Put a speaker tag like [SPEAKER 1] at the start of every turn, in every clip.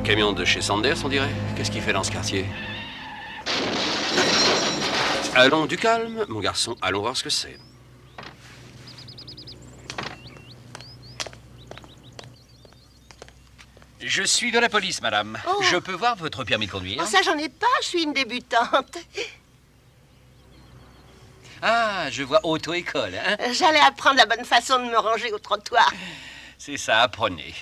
[SPEAKER 1] camion de chez Sanders, on dirait. Qu'est-ce qu'il fait dans ce quartier? Allons, du calme, mon garçon. Allons voir ce que c'est.
[SPEAKER 2] Je suis de la police, madame.
[SPEAKER 3] Oh.
[SPEAKER 2] Je peux voir votre permis de conduire?
[SPEAKER 3] Oh, ça, j'en ai pas, je suis une débutante.
[SPEAKER 2] Ah, je vois auto-école, hein?
[SPEAKER 3] J'allais apprendre la bonne façon de me ranger au trottoir.
[SPEAKER 2] C'est ça, apprenez.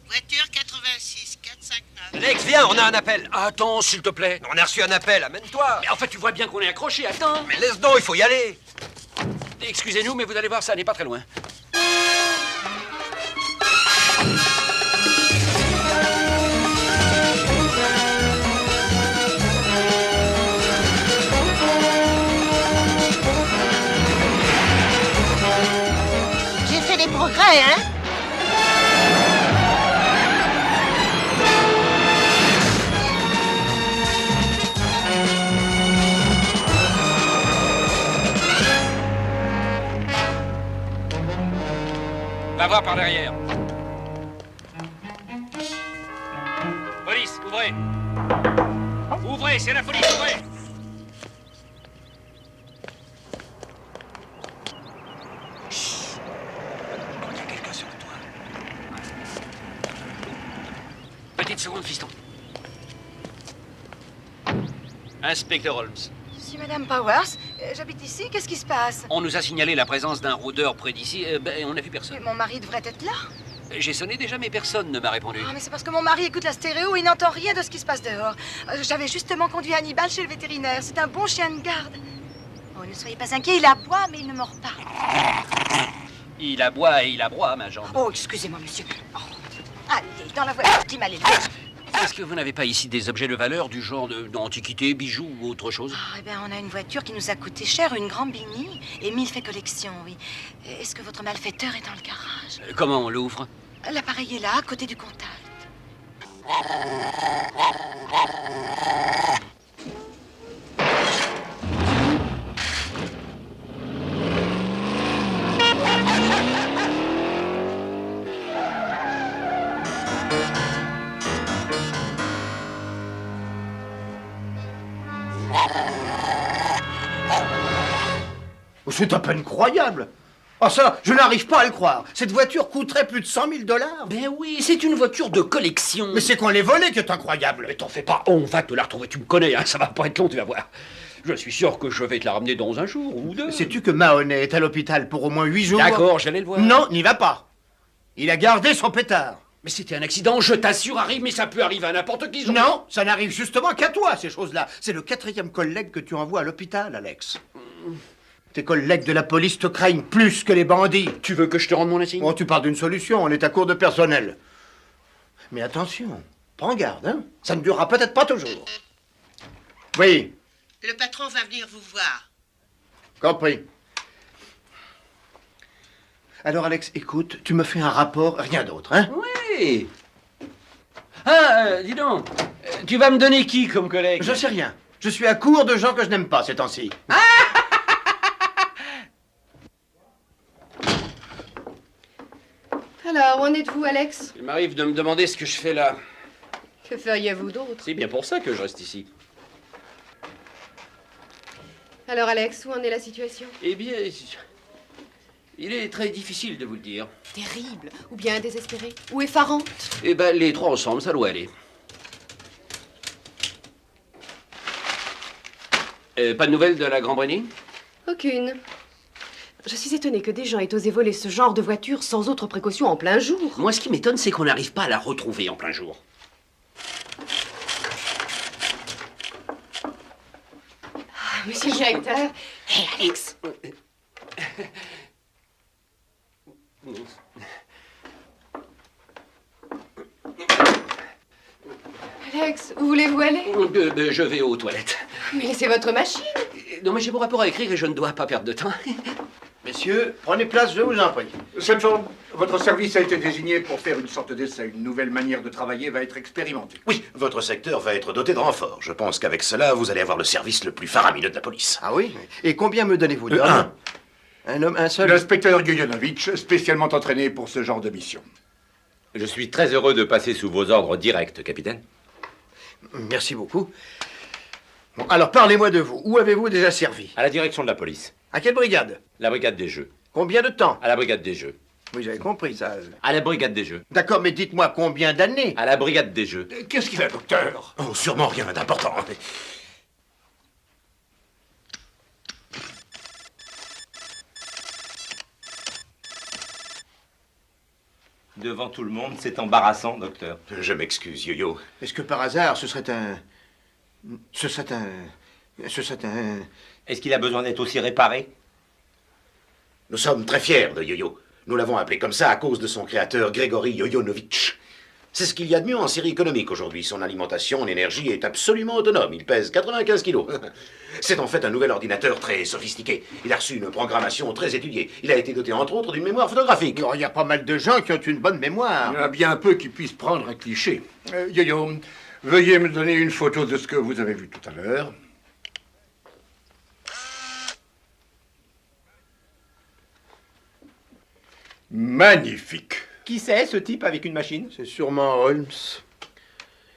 [SPEAKER 3] Voiture 86, 459.
[SPEAKER 2] Alex, viens, on a un appel.
[SPEAKER 1] Attends, s'il te plaît.
[SPEAKER 2] On a reçu un appel, amène-toi.
[SPEAKER 1] Mais en fait, tu vois bien qu'on est accroché, attends.
[SPEAKER 2] Mais laisse donc, il faut y aller.
[SPEAKER 1] Excusez-nous, mais vous allez voir, ça n'est pas très loin.
[SPEAKER 3] J'ai fait des progrès, hein?
[SPEAKER 2] Va voir par derrière. Police, ouvrez. Ouvrez, c'est la police, ouvrez. Chut. Il y a quelqu'un sur le toit.
[SPEAKER 1] Petite seconde, fiston. Inspecteur Holmes.
[SPEAKER 4] Je suis Madame Powers. J'habite ici. Qu'est-ce qui se passe?
[SPEAKER 1] On nous a signalé la présence d'un rôdeur près d'ici. On n'a vu
[SPEAKER 4] Mais
[SPEAKER 1] personne.
[SPEAKER 4] mon mari devrait être là.
[SPEAKER 1] J'ai sonné déjà, mais personne ne m'a répondu.
[SPEAKER 4] Ah, mais c'est parce que mon mari écoute la stéréo et il n'entend rien de ce qui se passe dehors. J'avais justement conduit Hannibal chez le vétérinaire. C'est un bon chien de garde. Oh, ne soyez pas inquiets, il aboie, mais il ne mord pas.
[SPEAKER 1] Il aboie et il abroie, ma jambe.
[SPEAKER 4] Oh, excusez-moi, monsieur. Oh. Allez, dans la voiture qui m'a l'élevé.
[SPEAKER 1] Est-ce que vous n'avez pas ici des objets de valeur du genre d'antiquités, bijoux ou autre chose?
[SPEAKER 4] Ah, eh bien, on a une voiture qui nous a coûté cher, une Grambini, et 1000 faits collection, oui. Est-ce que votre malfaiteur est dans le garage?
[SPEAKER 1] Comment on l'ouvre?
[SPEAKER 4] L'appareil est là, à côté du contact.
[SPEAKER 5] C'est à peine croyable. Ah ça, je n'arrive pas à le croire. Cette voiture coûterait plus de 100 000 $.
[SPEAKER 1] Ben oui, c'est une voiture de collection.
[SPEAKER 5] Mais c'est qu'on l'ait volée qui est incroyable.
[SPEAKER 1] Mais t'en fais pas, on va te la retrouver, tu me connais, hein, ça va pas être long, tu vas voir. Je suis sûr que je vais te la ramener dans un jour ou deux.
[SPEAKER 5] Sais-tu que Mahoney est à l'hôpital pour au moins 8 jours?
[SPEAKER 1] D'accord, j'allais le voir.
[SPEAKER 5] Non, n'y va pas. Il a gardé son pétard.
[SPEAKER 1] Mais c'était un accident, je t'assure, arrive, mais ça peut arriver à n'importe qui.
[SPEAKER 5] Non, ça n'arrive justement qu'à toi, ces choses-là. C'est le 4e collègue que tu envoies à l'hôpital, Alex. Tes collègues de la police te craignent plus que les bandits.
[SPEAKER 1] Tu veux que je te rende mon insigne?
[SPEAKER 5] Oh, tu parles d'une solution, on est à court de personnel. Mais attention, prends garde, hein. Ça ne durera peut-être pas toujours. Oui,
[SPEAKER 3] Le patron va venir vous voir.
[SPEAKER 5] compris. Alors, Alex, écoute, tu me fais un rapport, rien d'autre, hein?
[SPEAKER 1] Oui. Ah, dis donc, tu vas me donner qui comme collègue?
[SPEAKER 5] Je sais rien. Je suis à court de gens que je n'aime pas ces temps-ci.
[SPEAKER 6] Alors, où en êtes-vous, Alex?
[SPEAKER 1] Il m'arrive de me demander ce que je fais là.
[SPEAKER 6] Que feriez-vous d'autre?
[SPEAKER 1] C'est bien pour ça que je reste ici.
[SPEAKER 6] Alors, Alex, où en est la situation?
[SPEAKER 1] Eh bien, il est très difficile de vous le dire.
[SPEAKER 6] Terrible, ou bien désespérée, ou effarante.
[SPEAKER 1] Eh ben, les trois ensemble, ça doit aller. Pas de nouvelles de la Grambrini?
[SPEAKER 6] Aucune. Je suis étonnée que des gens aient osé voler ce genre de voiture sans autre précaution en plein jour.
[SPEAKER 1] Moi, ce qui m'étonne, c'est qu'on n'arrive pas à la retrouver en plein jour.
[SPEAKER 6] Monsieur le directeur.
[SPEAKER 4] Hé, Alex.
[SPEAKER 6] Alex, où voulez-vous aller?
[SPEAKER 1] Je vais aux toilettes.
[SPEAKER 6] Mais laissez votre machine.
[SPEAKER 1] Non, mais j'ai mon rapport à écrire et je ne dois pas perdre de temps.
[SPEAKER 5] Messieurs, prenez place, je vous en prie.
[SPEAKER 7] Sedford, votre service a été désigné pour faire une sorte d'essai. Une nouvelle manière de travailler va être expérimentée.
[SPEAKER 8] Oui, votre secteur va être doté de renforts. Je pense qu'avec cela, vous allez avoir le service le plus faramineux de la police.
[SPEAKER 5] Ah oui? Et combien me donnez-vous
[SPEAKER 8] Un.
[SPEAKER 5] Un homme, un seul?
[SPEAKER 7] L'inspecteur Yoyonovitch, spécialement entraîné pour ce genre de mission.
[SPEAKER 2] Je suis très heureux de passer sous vos ordres directs, capitaine.
[SPEAKER 5] Merci beaucoup. Bon, alors parlez-moi de vous. Où avez-vous déjà servi?
[SPEAKER 2] À la direction de la police.
[SPEAKER 5] À quelle brigade?
[SPEAKER 2] La brigade des jeux.
[SPEAKER 5] Combien de temps?
[SPEAKER 2] À la brigade des jeux.
[SPEAKER 5] Oui, j'avais compris ça.
[SPEAKER 2] À la brigade des jeux.
[SPEAKER 5] D'accord, mais dites-moi combien d'années?
[SPEAKER 2] À la brigade des jeux.
[SPEAKER 7] Qu'est-ce qu'il a, docteur?
[SPEAKER 8] Oh, sûrement rien d'important.
[SPEAKER 2] Devant tout le monde, c'est embarrassant, docteur.
[SPEAKER 8] Je m'excuse, Yo-Yo.
[SPEAKER 5] Est-ce que par hasard, ce serait un...
[SPEAKER 2] Est-ce qu'il a besoin d'être aussi réparé?
[SPEAKER 8] Nous sommes très fiers de Yo-Yo. Nous l'avons appelé comme ça à cause de son créateur, Grégory Yoyonovitch. C'est ce qu'il y a de mieux en série économique aujourd'hui. Son alimentation en énergie est absolument autonome. Il pèse 95 kilos. C'est en fait un nouvel ordinateur très sophistiqué. Il a reçu une programmation très étudiée. Il a été doté entre autres d'une mémoire photographique.
[SPEAKER 5] Alors, il y a pas mal de gens qui ont une bonne mémoire.
[SPEAKER 7] Il y en a bien peu qui puissent prendre un cliché. Yo-Yo, veuillez me donner une photo de ce que vous avez vu tout à l'heure. Magnifique.
[SPEAKER 2] Qui c'est, ce type avec une machine?
[SPEAKER 5] C'est sûrement Holmes.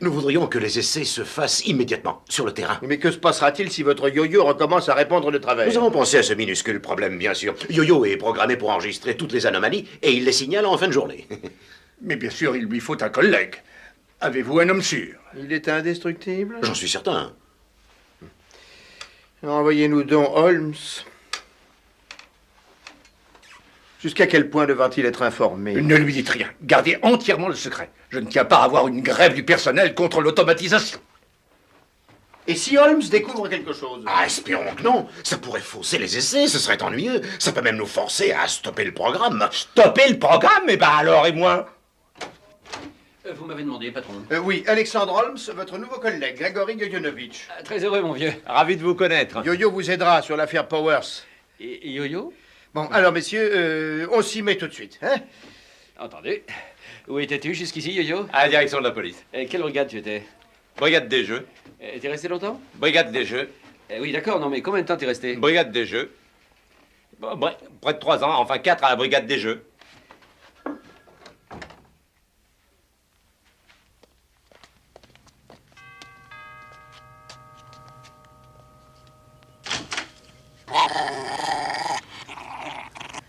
[SPEAKER 8] Nous voudrions que les essais se fassent immédiatement, sur le terrain.
[SPEAKER 5] Mais que se passera-t-il si votre yo-yo recommence à répandre de travers?
[SPEAKER 8] Nous avons pensé à ce minuscule problème, bien sûr. Yo-Yo est programmé pour enregistrer toutes les anomalies et il les signale en fin de journée.
[SPEAKER 7] Mais bien sûr, il lui faut un collègue. Avez-vous un homme sûr?
[SPEAKER 5] Il est indestructible?
[SPEAKER 8] J'en suis certain.
[SPEAKER 5] Envoyez-nous donc Holmes. Jusqu'à quel point devra-t-il être informé?
[SPEAKER 7] Ne lui dites rien. Gardez entièrement le secret. Je ne tiens pas à avoir une grève du personnel contre l'automatisation.
[SPEAKER 5] Et si Holmes découvre quelque chose?
[SPEAKER 8] Ah, espérons que non. Ça pourrait fausser les essais, ce serait ennuyeux. Ça peut même nous forcer à stopper le programme.
[SPEAKER 2] Stopper le programme? Eh ben alors, et moi?
[SPEAKER 1] Vous m'avez demandé, patron.
[SPEAKER 5] Oui, Alexandre Holmes, votre nouveau collègue, Grégory Yoyonovitch.
[SPEAKER 1] Très heureux, mon vieux.
[SPEAKER 2] Ravi de vous connaître.
[SPEAKER 5] Yo-Yo vous aidera sur l'affaire Powers.
[SPEAKER 1] Et Yo-Yo?
[SPEAKER 5] Bon, alors, messieurs, on s'y met tout de suite, hein?
[SPEAKER 1] Entendu. Où étais-tu jusqu'ici, Yo-Yo?
[SPEAKER 2] À la direction de la police.
[SPEAKER 1] Quelle brigade tu étais?
[SPEAKER 2] Brigade des jeux.
[SPEAKER 1] T'es resté longtemps?
[SPEAKER 2] Brigade des jeux.
[SPEAKER 1] Oui, d'accord, non, mais combien de temps t'es resté?
[SPEAKER 2] Brigade des jeux. Près de 3 ans, enfin 4 à la brigade des jeux.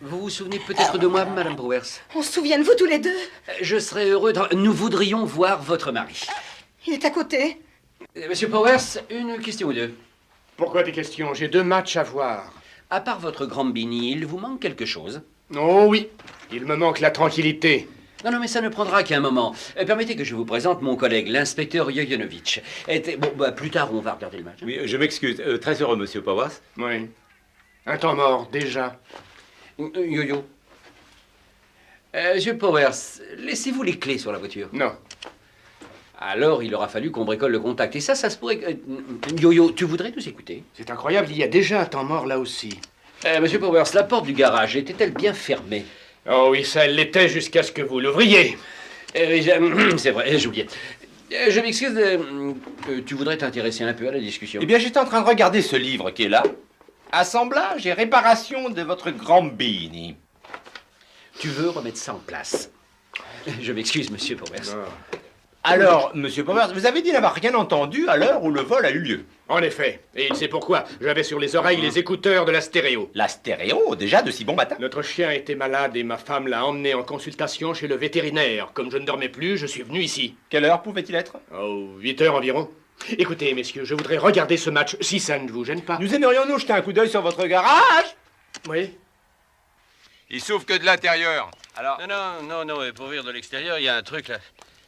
[SPEAKER 1] Vous vous souvenez peut-être de moi, Madame Powers?
[SPEAKER 4] On se souvient de vous tous les deux.
[SPEAKER 1] Je serais heureux Nous voudrions voir votre mari.
[SPEAKER 4] Il est à côté.
[SPEAKER 1] Monsieur Powers, une question ou deux.
[SPEAKER 5] Pourquoi des questions? J'ai 2 matchs à voir.
[SPEAKER 1] À part votre Grambini, il vous manque quelque chose?
[SPEAKER 5] Oh oui, il me manque la tranquillité.
[SPEAKER 1] Non, mais ça ne prendra qu'un moment. Permettez que je vous présente mon collègue, l'inspecteur Yoyonovitch. Plus tard, on va regarder le match.
[SPEAKER 2] Oui, je m'excuse. Très heureux, monsieur Powers.
[SPEAKER 5] Oui. Un temps mort, déjà.
[SPEAKER 1] Yo-Yo. Monsieur Powers, laissez-vous les clés sur la voiture?
[SPEAKER 5] Non.
[SPEAKER 1] Alors, il aura fallu qu'on bricole le contact. Et ça se pourrait que... Yo-Yo, tu voudrais nous écouter?
[SPEAKER 5] C'est incroyable, il y a déjà un temps mort là aussi.
[SPEAKER 1] Monsieur Powers, la porte du garage était-elle bien fermée?
[SPEAKER 5] Oh oui, ça l'était jusqu'à ce que vous l'ouvriez.
[SPEAKER 1] C'est vrai, j'oubliais. Je m'excuse, tu voudrais t'intéresser un peu à la discussion?
[SPEAKER 2] Eh bien, j'étais en train de regarder ce livre qui est là. Assemblage et réparation de votre Grambini.
[SPEAKER 1] Tu veux remettre ça en place? Je m'excuse, monsieur Powers.
[SPEAKER 2] Alors, monsieur Powers, vous avez dit n'avoir rien entendu à l'heure où le vol a eu lieu.
[SPEAKER 5] En effet, et il sait pourquoi. J'avais sur les oreilles les écouteurs de la stéréo.
[SPEAKER 2] La stéréo, déjà de si bon matin.
[SPEAKER 5] Notre chien était malade et ma femme l'a emmené en consultation chez le vétérinaire. Comme je ne dormais plus, je suis venu ici.
[SPEAKER 2] Quelle heure pouvait-il être?
[SPEAKER 5] Oh, 8 heures environ. Écoutez, messieurs, je voudrais regarder ce match, si ça ne vous gêne pas.
[SPEAKER 2] Nous aimerions nous jeter un coup d'œil sur votre garage?
[SPEAKER 5] Oui.
[SPEAKER 9] Il s'ouvre que de l'intérieur.
[SPEAKER 1] Alors... Non, pour rire de l'extérieur, il y a un truc là.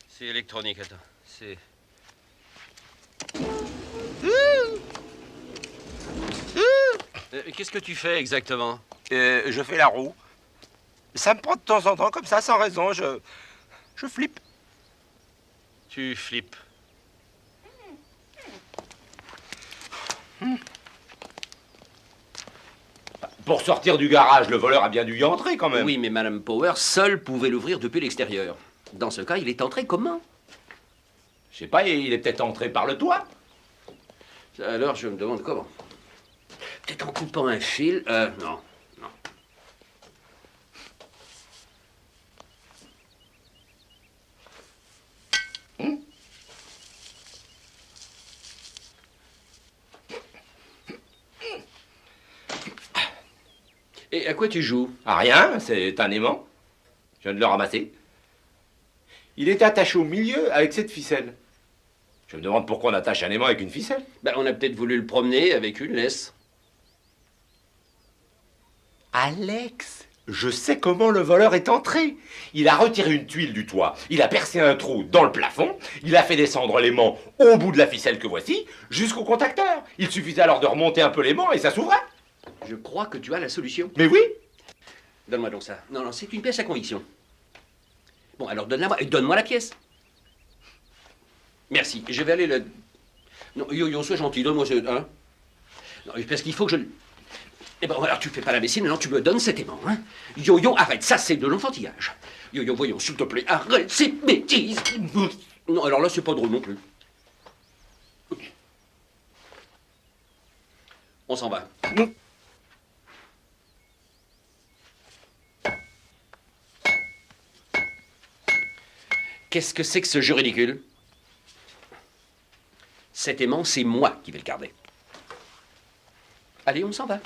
[SPEAKER 1] C'est électronique, attends. C'est... Qu'est-ce que tu fais exactement?
[SPEAKER 9] Je fais la roue. Ça me prend de temps en temps comme ça, sans raison. Je flippe.
[SPEAKER 1] Tu flippes.
[SPEAKER 2] Pour sortir du garage, le voleur a bien dû y entrer quand même.
[SPEAKER 1] Oui, mais Madame Power seule pouvait l'ouvrir depuis l'extérieur. Dans ce cas, il est entré comment?
[SPEAKER 2] Je sais pas, il est peut-être entré par le toit.
[SPEAKER 1] Alors, je me demande comment. Peut-être en coupant un fil. Non. Et à quoi tu joues?
[SPEAKER 2] Ah, rien, c'est un aimant. Je viens de le ramasser. Il est attaché au milieu avec cette ficelle. Je me demande pourquoi on attache un aimant avec une ficelle.
[SPEAKER 1] Ben, on a peut-être voulu le promener avec une laisse.
[SPEAKER 2] Alex, je sais comment le voleur est entré. Il a retiré une tuile du toit, il a percé un trou dans le plafond, il a fait descendre l'aimant au bout de la ficelle que voici, jusqu'au contacteur. Il suffisait alors de remonter un peu l'aimant et ça s'ouvrait.
[SPEAKER 1] Je crois que tu as la solution.
[SPEAKER 2] Mais oui.
[SPEAKER 1] Donne-moi donc ça. Non, non, c'est une pièce à conviction. Bon, alors donne-la-moi et donne-moi la pièce. Merci. Je vais aller le... Non, Yo-Yo, sois gentil, donne-moi ce... Hein? Non, parce qu'il faut que je... Eh ben, alors tu fais pas la médecine, non, tu me donnes cet aimant, hein? Yo-Yo, arrête, ça c'est de l'enfantillage. Yo-Yo, voyons, s'il te plaît, arrête ces bêtises. Non, alors là, c'est pas drôle non plus. On s'en va. Qu'est-ce que c'est que ce jeu ridicule? Cet aimant, c'est moi qui vais le garder. Allez, on s'en va.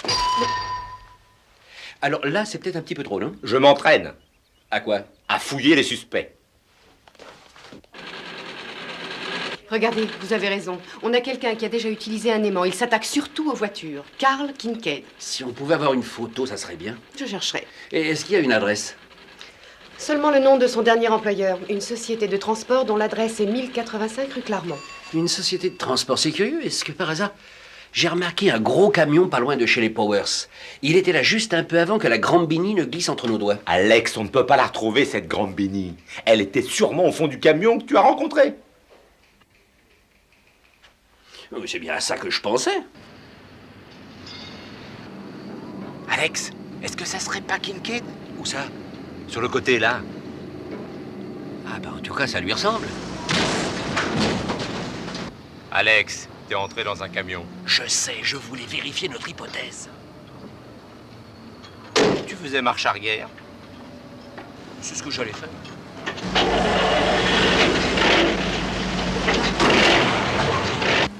[SPEAKER 1] Alors là, c'est peut-être un petit peu trop, non?
[SPEAKER 2] Je m'entraîne.
[SPEAKER 1] À quoi?
[SPEAKER 2] À fouiller les suspects.
[SPEAKER 6] Regardez, vous avez raison. On a quelqu'un qui a déjà utilisé un aimant. Il s'attaque surtout aux voitures. Carl Kincaid.
[SPEAKER 1] Si on pouvait avoir une photo, ça serait bien.
[SPEAKER 6] Je chercherai.
[SPEAKER 1] Et est-ce qu'il y a une adresse?
[SPEAKER 6] Seulement le nom de son dernier employeur. Une société de transport dont l'adresse est 1085 rue Clermont.
[SPEAKER 1] Une société de transport, c'est curieux. Est-ce que par hasard, j'ai remarqué un gros camion pas loin de chez les Powers. Il était là juste un peu avant que la Grambini ne glisse entre nos doigts.
[SPEAKER 2] Alex, on ne peut pas la retrouver, cette Grambini. Elle était sûrement au fond du camion que tu as rencontré.
[SPEAKER 1] Oh, c'est bien à ça que je pensais.
[SPEAKER 2] Alex, est-ce que ça serait pas Kincaid?
[SPEAKER 1] Où ça?
[SPEAKER 2] Sur le côté, là.
[SPEAKER 1] Ah ben en tout cas, ça lui ressemble.
[SPEAKER 2] Alex, t'es entré dans un camion.
[SPEAKER 1] Je sais, je voulais vérifier notre hypothèse.
[SPEAKER 2] Tu faisais marche arrière.
[SPEAKER 1] C'est ce que j'allais faire.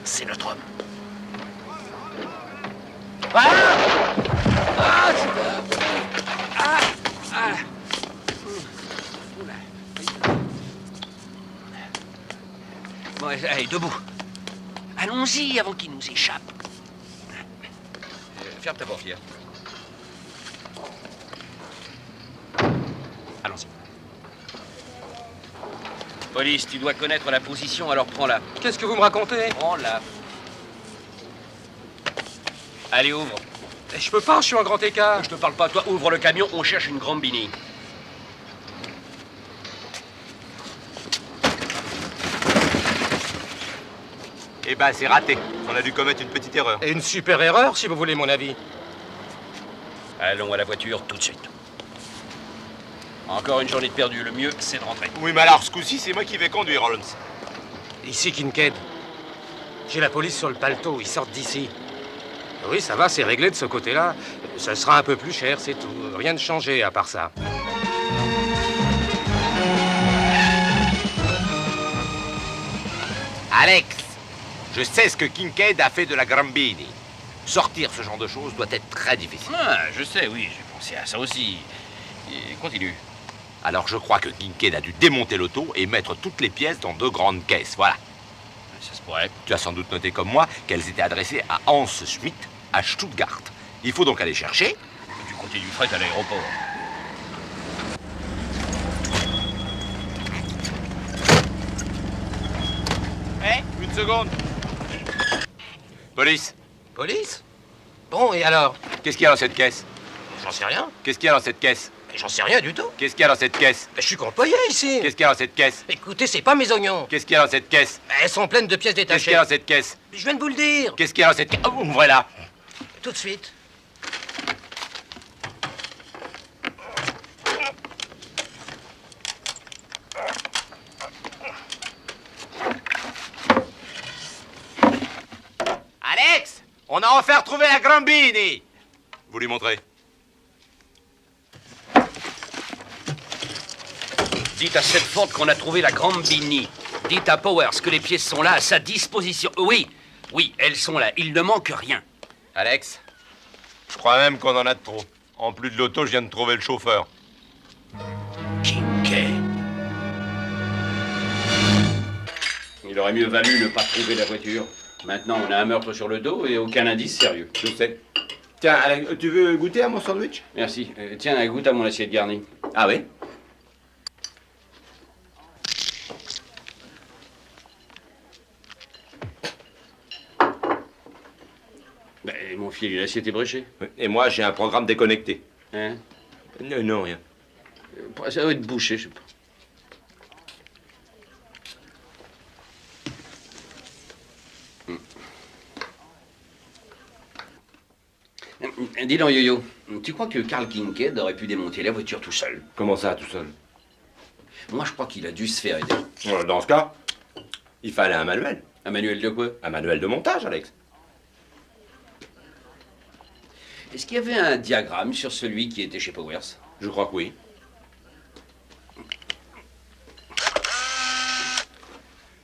[SPEAKER 1] C'est notre homme. Ah! Ah! Ah! Ah! Bon, allez, debout. Allons-y avant qu'il nous échappe. Ferme ta portière. Allons-y. Police, tu dois connaître la position, alors prends-la.
[SPEAKER 9] Qu'est-ce que vous me racontez?
[SPEAKER 1] Prends-la. Allez, ouvre.
[SPEAKER 9] Je peux pas, je suis en grand écart.
[SPEAKER 1] Je te parle pas, toi, ouvre le camion, on cherche une Grambini.
[SPEAKER 2] Eh ben, c'est raté. On a dû commettre une petite erreur.
[SPEAKER 9] Et une super erreur, si vous voulez mon avis.
[SPEAKER 1] Allons à la voiture tout de suite. Encore une journée de perdue, le mieux, c'est de rentrer.
[SPEAKER 2] Oui, mais alors, ce coup-ci, c'est moi qui vais conduire, Holmes.
[SPEAKER 9] Ici, Kincaid. J'ai la police sur le paletot, ils sortent d'ici. Oui, ça va, c'est réglé de ce côté-là. Ça sera un peu plus cher, c'est tout. Rien de changé à part ça.
[SPEAKER 2] Alex, je sais ce que Kincaid a fait de la Grambini. Sortir ce genre de choses doit être très difficile.
[SPEAKER 1] Ah, je sais, oui, j'ai pensé à ça aussi. Et continue.
[SPEAKER 2] Alors je crois que Kincaid a dû démonter l'auto et mettre toutes les pièces dans 2 grandes caisses, voilà.
[SPEAKER 1] Ça se pourrait.
[SPEAKER 2] Tu as sans doute noté comme moi qu'elles étaient adressées à Hans Schmidt, à Stuttgart. Il faut donc aller chercher.
[SPEAKER 1] Tu continues fret à l'aéroport.
[SPEAKER 2] Une seconde. Police,
[SPEAKER 9] Police? Bon, et alors?
[SPEAKER 2] qu'est-ce qu'il y a dans cette caisse?
[SPEAKER 9] J'en sais rien.
[SPEAKER 2] Qu'est-ce qu'il y a dans cette caisse?
[SPEAKER 9] J'en sais rien du tout.
[SPEAKER 2] Qu'est-ce qu'il y a dans cette caisse?
[SPEAKER 9] Je suis qu'employé ici.
[SPEAKER 2] Qu'est-ce qu'il y a dans cette caisse?
[SPEAKER 9] Écoutez, c'est pas mes oignons.
[SPEAKER 2] Qu'est-ce qu'il y a dans cette caisse?
[SPEAKER 9] Elles sont pleines de pièces
[SPEAKER 2] Qu'est-ce qu'il
[SPEAKER 9] détachées.
[SPEAKER 2] y a dans cette caisse?
[SPEAKER 9] Je viens de vous le dire.
[SPEAKER 2] Qu'est-ce qu'il y a dans cette caisse? Oh, ouvrez-la.
[SPEAKER 9] Tout de suite.
[SPEAKER 2] Alex, on a enfin retrouvé la Grambini. Vous lui montrez.
[SPEAKER 1] Dites à Sedford qu'on a trouvé la Grambini. Dites à Powers que les pièces sont là à sa disposition. Oui, oui, elles sont là. Il ne manque rien.
[SPEAKER 2] Alex, je crois même qu'on en a de trop. En plus de l'auto, je viens de trouver le chauffeur.
[SPEAKER 1] Kincaid. Il aurait mieux valu ne pas trouver la voiture. Maintenant, on a un meurtre sur le dos et aucun indice sérieux.
[SPEAKER 2] Je sais. Tiens, Alex, tu veux goûter à mon sandwich?
[SPEAKER 1] Merci. Tiens, goûte à mon assiette garnie.
[SPEAKER 2] Ah oui?
[SPEAKER 1] Ben, mon fil, l'assiette est bréchée.
[SPEAKER 2] Et moi, j'ai un programme déconnecté.
[SPEAKER 1] Hein?
[SPEAKER 2] Non, rien.
[SPEAKER 1] Ça doit être bouché, je sais pas. Dis donc, Yo-Yo, tu crois que Carl Kincaid aurait pu démonter la voiture tout seul?
[SPEAKER 2] Comment ça, tout seul?
[SPEAKER 1] Moi, je crois qu'il a dû se faire aider.
[SPEAKER 2] Dans ce cas, il fallait un manuel.
[SPEAKER 1] Un manuel de quoi?
[SPEAKER 2] Un manuel de montage, Alex.
[SPEAKER 1] Est-ce qu'il y avait un diagramme sur celui qui était chez Powers?
[SPEAKER 2] Je crois que oui.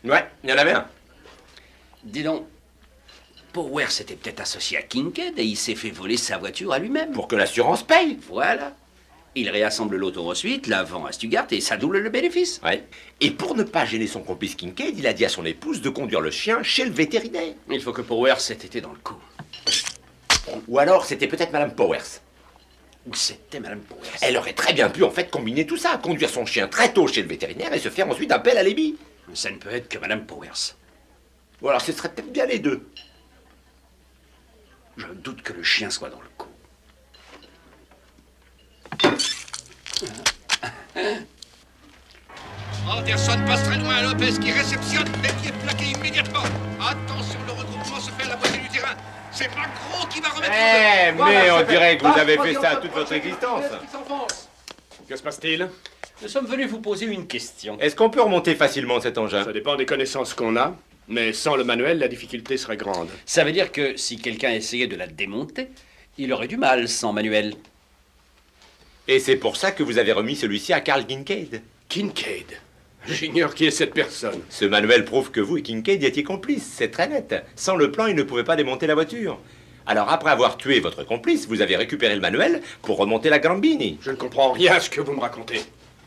[SPEAKER 2] Ouais, il y en avait un.
[SPEAKER 1] Dis donc, Powers était peut-être associé à Kincaid et il s'est fait voler sa voiture à lui-même.
[SPEAKER 2] Pour que l'assurance paye.
[SPEAKER 1] Voilà. Il réassemble l'auto ensuite, la vend à Stuttgart et ça double le bénéfice.
[SPEAKER 2] Ouais. Et pour ne pas gêner son complice Kincaid, il a dit à son épouse de conduire le chien chez le vétérinaire.
[SPEAKER 1] Il faut que Powers ait été dans le coup.
[SPEAKER 2] Ou alors, c'était peut-être Madame Powers.
[SPEAKER 1] Ou c'était Madame Powers.
[SPEAKER 2] Elle aurait très bien pu, en fait, combiner tout ça. Conduire son chien très tôt chez le vétérinaire et se faire ensuite un bel alibi.
[SPEAKER 1] Ça ne peut être que Madame Powers.
[SPEAKER 2] Ou alors, ce serait peut-être bien les deux.
[SPEAKER 1] Je doute que le chien soit dans le coup.
[SPEAKER 10] Anderson passe très loin à Lopez qui réceptionne mais qui est plaqué immédiatement. Attention, le regroupement se fait à la moitié du terrain. C'est Macron qui va remettre...
[SPEAKER 2] Mais on dirait que vous avez fait ça toute votre existence.
[SPEAKER 11] Que se passe-t-il?
[SPEAKER 1] Nous sommes venus vous poser une question.
[SPEAKER 2] Est-ce qu'on peut remonter facilement cet engin?
[SPEAKER 11] Ça dépend des connaissances qu'on a, mais sans le manuel, la difficulté serait grande.
[SPEAKER 1] Ça veut dire que si quelqu'un essayait de la démonter, il aurait du mal sans manuel.
[SPEAKER 2] Et c'est pour ça que vous avez remis celui-ci à Carl Kincaid.
[SPEAKER 11] Kincaid? J'ignore qui est cette personne.
[SPEAKER 2] Ce manuel prouve que vous et Kincaid y étiez complices, c'est très net. Sans le plan, il ne pouvait pas démonter la voiture. Alors, après avoir tué votre complice, vous avez récupéré le manuel pour remonter la Gambini.
[SPEAKER 11] Je ne comprends rien à ce que vous me racontez.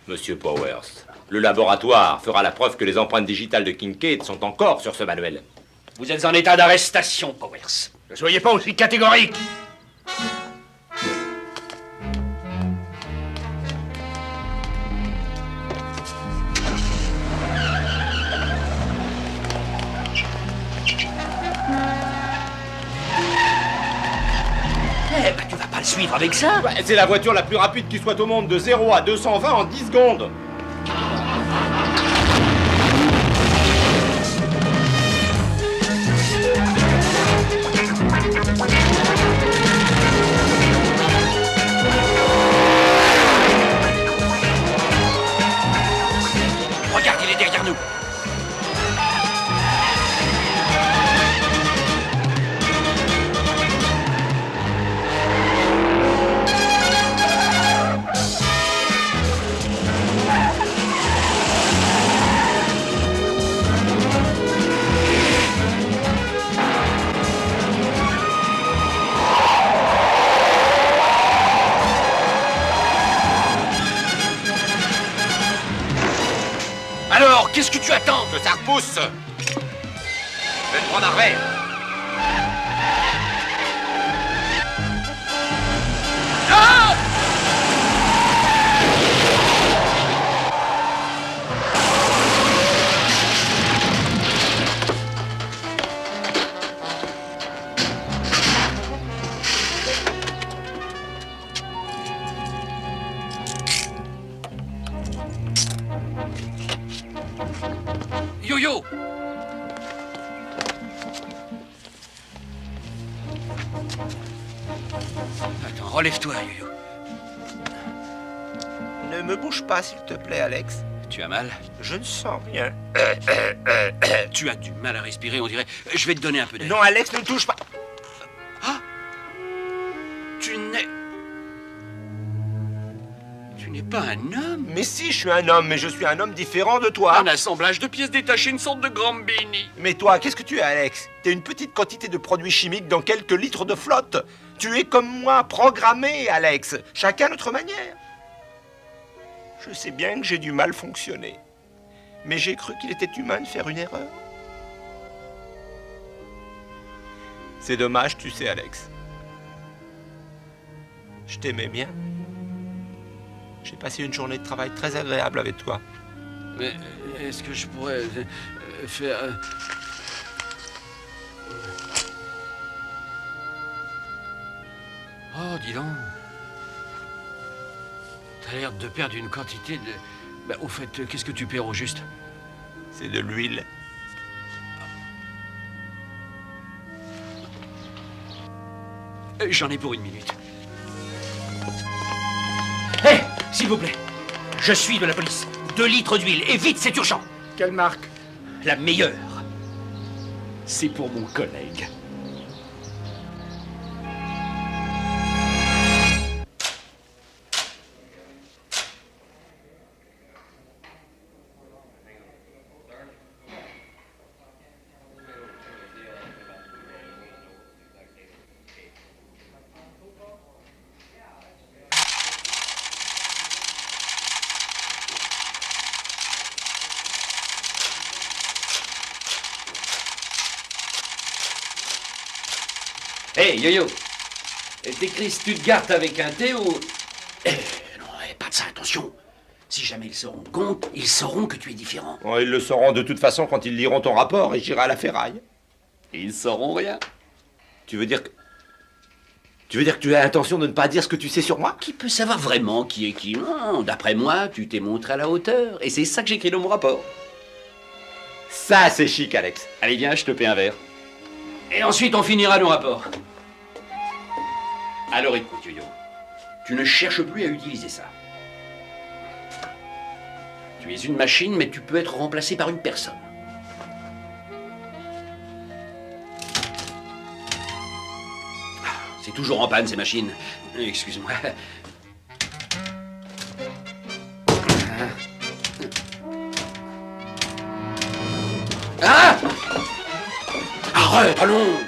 [SPEAKER 2] Monsieur Powers, le laboratoire fera la preuve que les empreintes digitales de Kincaid sont encore sur ce manuel.
[SPEAKER 1] Vous êtes en état d'arrestation, Powers.
[SPEAKER 11] Ne soyez pas aussi catégorique.
[SPEAKER 1] Eh ben, tu vas pas le suivre avec ça.
[SPEAKER 2] Bah, c'est la voiture la plus rapide qui soit au monde, de 0 à 220 en 10 secondes.
[SPEAKER 1] Regarde, il est derrière nous. Alors, qu'est-ce que tu attends?
[SPEAKER 2] Que ça repousse. Je vais te prendre un verre.
[SPEAKER 1] Ah! Yo-yo! Attends, relève-toi, Yo-yo.
[SPEAKER 2] Ne me bouge pas, s'il te plaît, Alex.
[SPEAKER 1] Tu as mal?
[SPEAKER 2] Je ne sens rien.
[SPEAKER 1] Tu as du mal à respirer, on dirait. Je vais te donner un peu d'air.
[SPEAKER 2] Non, Alex, ne me touche pas.
[SPEAKER 1] Ah! Tu n'es pas un homme.
[SPEAKER 2] Mais si, je suis un homme, mais je suis un homme différent de toi.
[SPEAKER 1] Un assemblage de pièces détachées, une sorte de Gambini.
[SPEAKER 2] Mais toi, qu'est-ce que tu es, Alex? T'es une petite quantité de produits chimiques dans quelques litres de flotte. Tu es comme moi, programmé, Alex. Chacun à notre manière. Je sais bien que j'ai du mal fonctionner. Mais j'ai cru qu'il était humain de faire une erreur. C'est dommage, tu sais, Alex. Je t'aimais bien. J'ai passé une journée de travail très agréable avec toi.
[SPEAKER 1] Mais est-ce que je pourrais faire... Oh, dis donc. T'as l'air de perdre une quantité de... Bah, au fait, qu'est-ce que tu perds au juste?
[SPEAKER 2] C'est de l'huile.
[SPEAKER 1] J'en ai pour 1 minute. Hé, s'il vous plaît. Je suis de la police. 2 litres d'huile, et vite, c'est urgent.
[SPEAKER 7] Quelle marque?
[SPEAKER 1] La meilleure. C'est pour mon collègue. Hé, Yo-Yo, t'écris Stuttgart avec un T ou... non, pas de ça, attention. Si jamais ils se rendent compte, ils sauront que tu es différent.
[SPEAKER 2] Oh, ils le sauront de toute façon quand ils liront ton rapport et j'irai à la ferraille.
[SPEAKER 1] Ils sauront rien.
[SPEAKER 2] Tu veux dire que tu as l'intention de ne pas dire ce que tu sais sur moi?
[SPEAKER 1] Qui peut savoir vraiment qui est qui? Non, d'après moi, tu t'es montré à la hauteur. Et c'est ça que j'écris dans mon rapport.
[SPEAKER 2] Ça, c'est chic, Alex.
[SPEAKER 1] Allez, viens, je te paie un verre. Et ensuite, on finira nos rapports. Alors écoute, Yo-Yo, tu ne cherches plus à utiliser ça. Tu es une machine, mais tu peux être remplacé par une personne. C'est toujours en panne, ces machines. Excuse-moi. Ah! Arrête, allons!